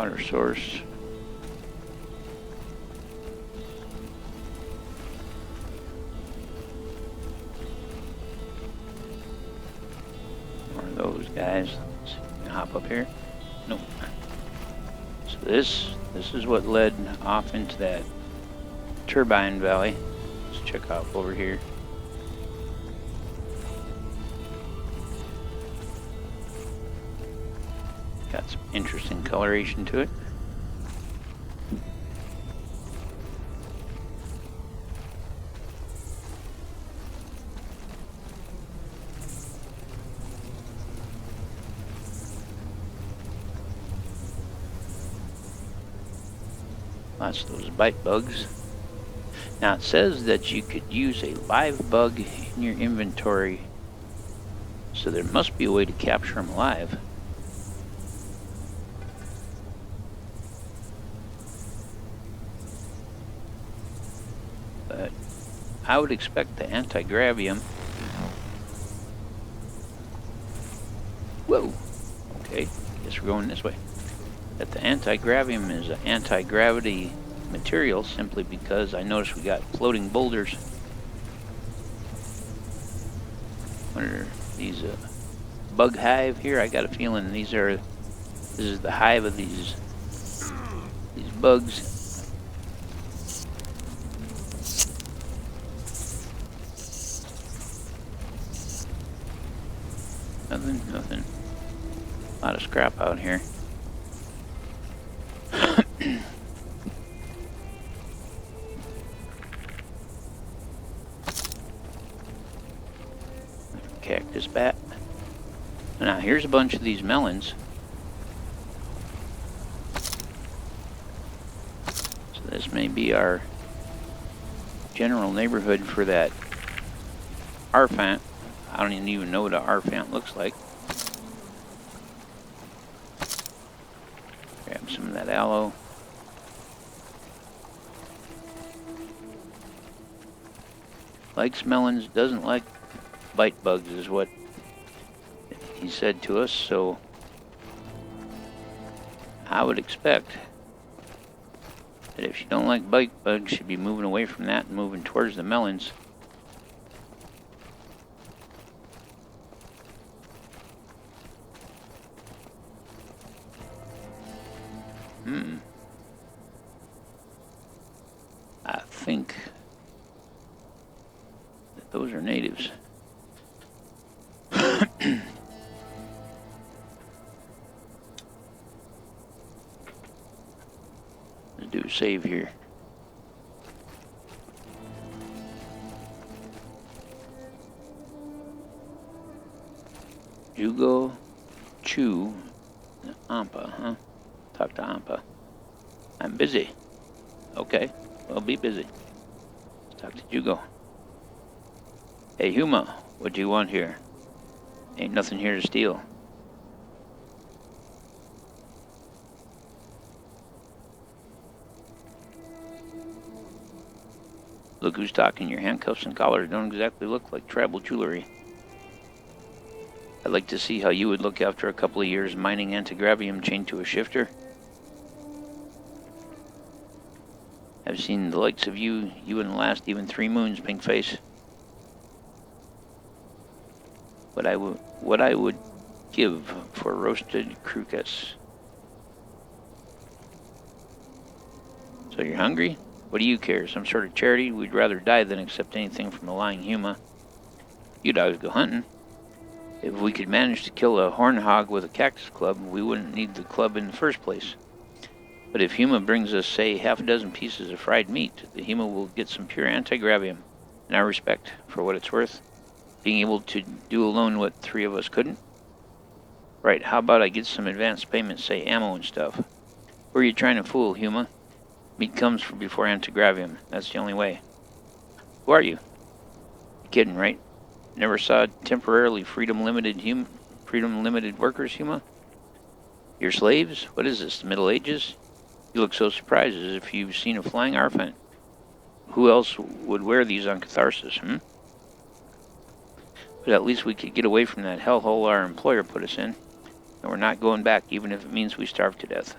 water source. More of those guys. Let's see, can I hop up here? Nope. So this is what led off into that turbine valley. Let's check out over here. Got some interesting coloration to it. Lots of those bite bugs. Now it says that you could use a live bug in your inventory, so there must be a way to capture them alive. But I would expect the anti-gravium. Whoa! Okay, guess we're going this way. That the anti-gravium is an anti-gravity material, simply because I noticed we got floating boulders. What are these? Bug hive here. I got a feeling this is the hive of these bugs. Nothing. A lot of scrap out here. Cactus bat. Now here's a bunch of these melons. So this may be our general neighborhood for that arfant. I don't even know what an arfant looks like. Grab some of that aloe. Likes melons, doesn't like bite bugs, is what he said to us, so I would expect that if you don't like bite bugs, you should be moving away from that and moving towards the melons. I think that those are natives. Let's do a save here. Jugo, Chew, Ampa, huh? Talk to Ampa. I'm busy. Okay, well, be busy. Let's talk to Jugo. Hey, Huma, what do you want here? Ain't nothing here to steal. Look who's talking. Your handcuffs and collars don't exactly look like tribal jewelry. I'd like to see how you would look after a couple of years mining antigravium chained to a shifter. I've seen the likes of you in the last even 3 moons, pink face. What I would give for roasted crocus. So you're hungry? What do you care? Some sort of charity? We'd rather die than accept anything from a lying Huma. You'd always go hunting. If we could manage to kill a horn hog with a cactus club, we wouldn't need the club in the first place. But if Huma brings us, say, half a dozen pieces of fried meat, the Huma will get some pure antigravium. And I respect, for what it's worth, being able to do alone what 3 of us couldn't. Right, how about I get some advance payments, say ammo and stuff? Who are you trying to fool, Huma? Meat comes before antigravium. That's the only way. Who are you? You're kidding, right? Never saw temporarily freedom limited workers, Huma? You're slaves? What is this, the Middle Ages? You look so surprised, as if you've seen a flying arfant. Who else would wear these on Catharsis, But at least we could get away from that hellhole our employer put us in. And we're not going back, even if it means we starve to death.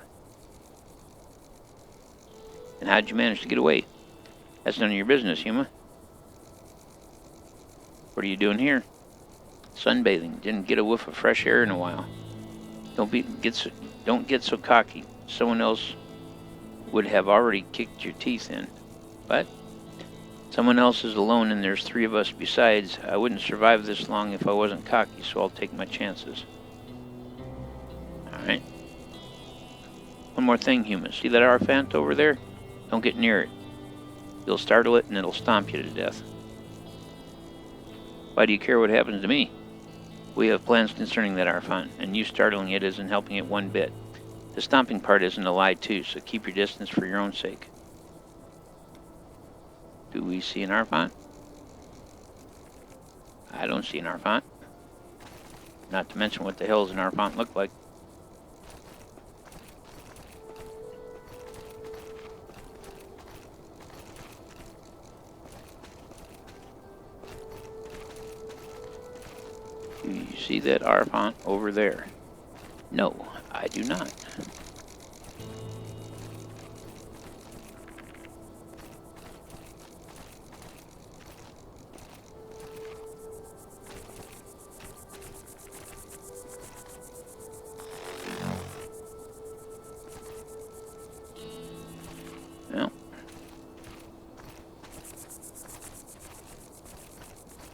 Then how'd you manage to get away? That's none of your business, Huma. What are you doing here? Sunbathing. Didn't get a whiff of fresh air in a while. Don't get so cocky. Someone else would have already kicked your teeth in. What? Someone else is alone and there's 3 of us besides. I wouldn't survive this long if I wasn't cocky, so I'll take my chances. Alright. One more thing, Huma. See that Arfant over there? Don't get near it. You'll startle it and it'll stomp you to death. Why do you care what happens to me? We have plans concerning that Arfant, and you startling it isn't helping it one bit. The stomping part isn't a lie too, so keep your distance for your own sake. Do we see an Arfant? I don't see an Arfant. Not to mention what the hell does an Arfant look like. Do you see that Arfant over there? No, I do not. Well,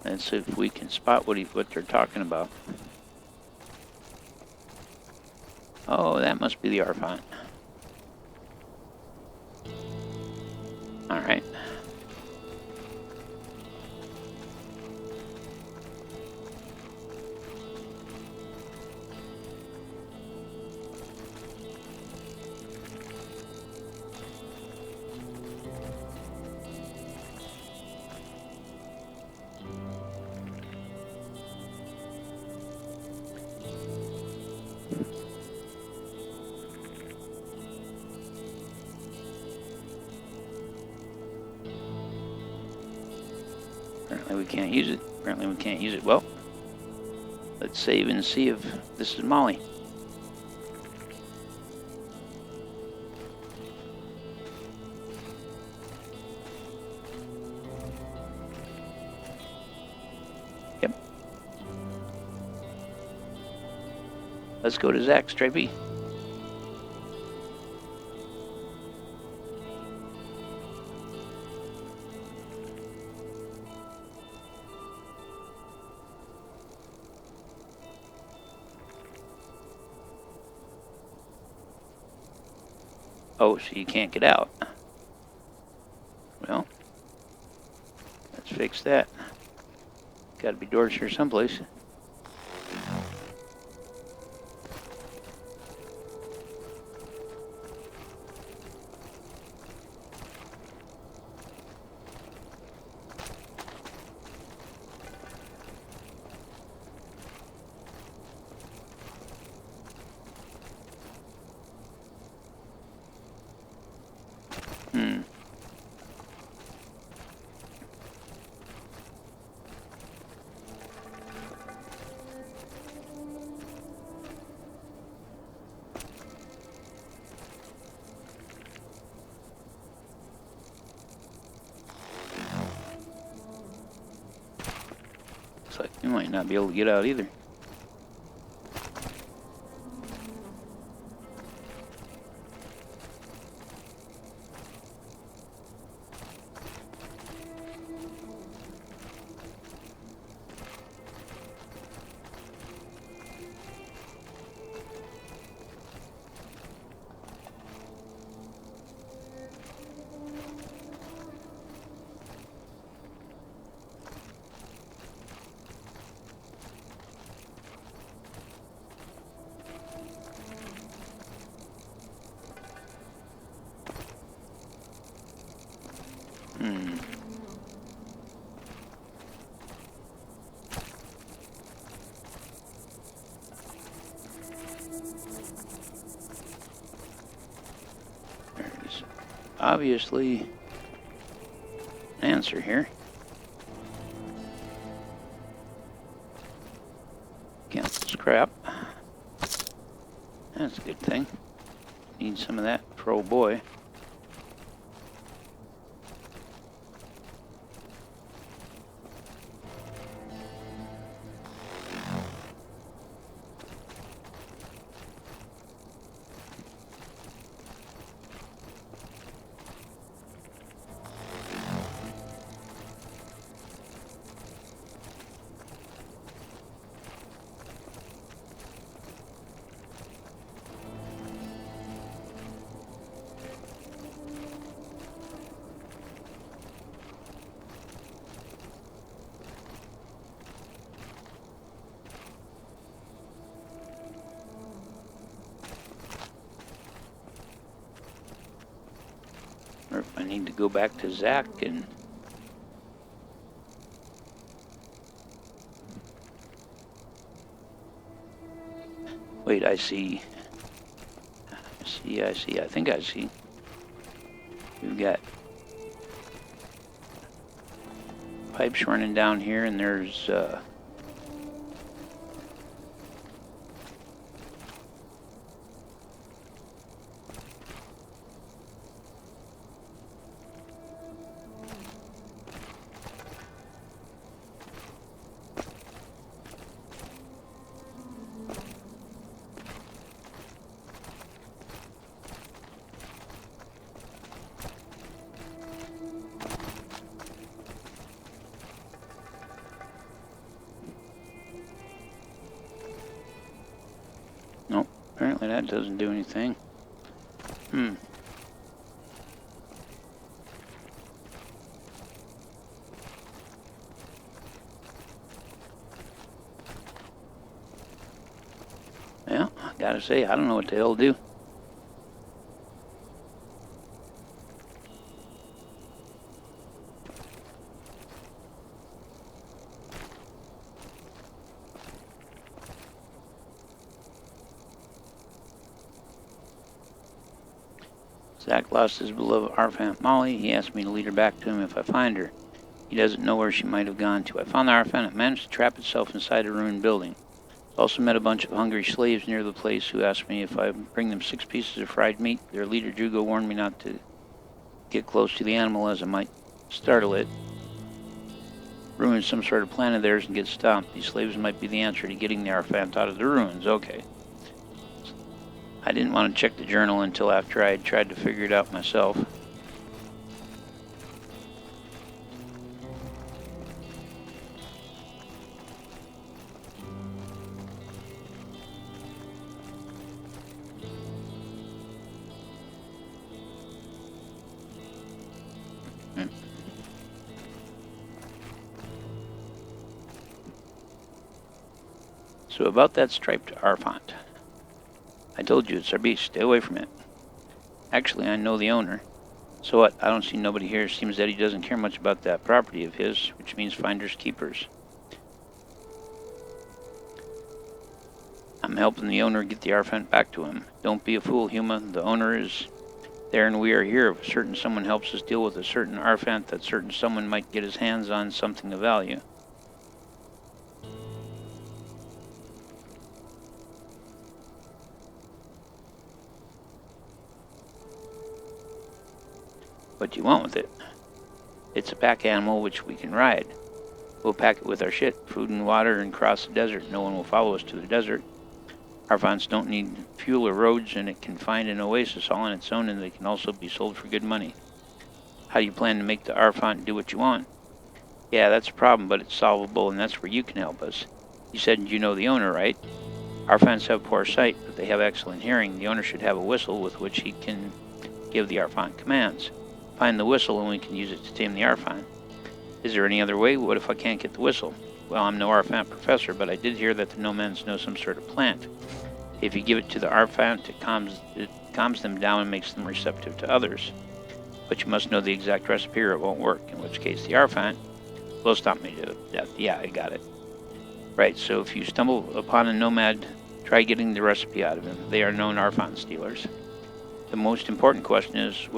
let's see if we can spot what they're talking about. Oh, that must be the Arfant. All right. Apparently we can't use it. Apparently we can't use it. Well, let's save and see if this is Molly. Yep. Let's go to Zach, Stripey. Oh, so you can't get out. Well, let's fix that. Gotta be doors here someplace. Looks like you might not be able to get out either. There's obviously an answer here. Cancel scrap. That's a good thing. Need some of that for old boy. Or if I need to go back to Zach and... Wait, I see. I see. I think I see. We've got pipes running down here, and there's nope, apparently that doesn't do anything. Yeah, gotta say, I don't know what the hell to do. Zach lost his beloved Arfant Molly. He asked me to lead her back to him if I find her. He doesn't know where she might have gone to. I found the Arfant. It managed to trap itself inside a ruined building. Also met a bunch of hungry slaves near the place who asked me if I bring them 6 pieces of fried meat. Their leader, Jugo, warned me not to get close to the animal as it might startle it, ruin some sort of plan of theirs, and get stomped. These slaves might be the answer to getting the Arfant out of the ruins. Okay. I didn't want to check the journal until after I had tried to figure it out myself. So about that striped Arfant. I told you it's our beast. Stay away from it. Actually, I know the owner. So what? I don't see nobody here. Seems that he doesn't care much about that property of his, which means finders keepers. I'm helping the owner get the Arfant back to him. Don't be a fool, Huma. The owner is there and we are here. If a certain someone helps us deal with a certain Arfant, that certain someone might get his hands on something of value. What do you want with it? It's a pack animal which we can ride. We'll pack it with our shit, food and water, and cross the desert. No one will follow us to the desert. Arfants don't need fuel or roads, and it can find an oasis all on its own, and they can also be sold for good money. How do you plan to make the Arfant do what you want? Yeah, that's a problem, but it's solvable, and that's where you can help us. You said you know the owner, right? Arfants have poor sight, but they have excellent hearing. The owner should have a whistle with which he can give the Arfant commands. Find the whistle, and we can use it to tame the Arfant. Is there any other way? What if I can't get the whistle? Well, I'm no Arfant professor, but I did hear that the nomads know some sort of plant. If you give it to the Arfant, it calms them down and makes them receptive to others. But you must know the exact recipe or it won't work, in which case the Arfant will stomp me to death. Yeah, I got it. Right, so if you stumble upon a nomad, try getting the recipe out of him. They are known Arfant stealers. The most important question is, what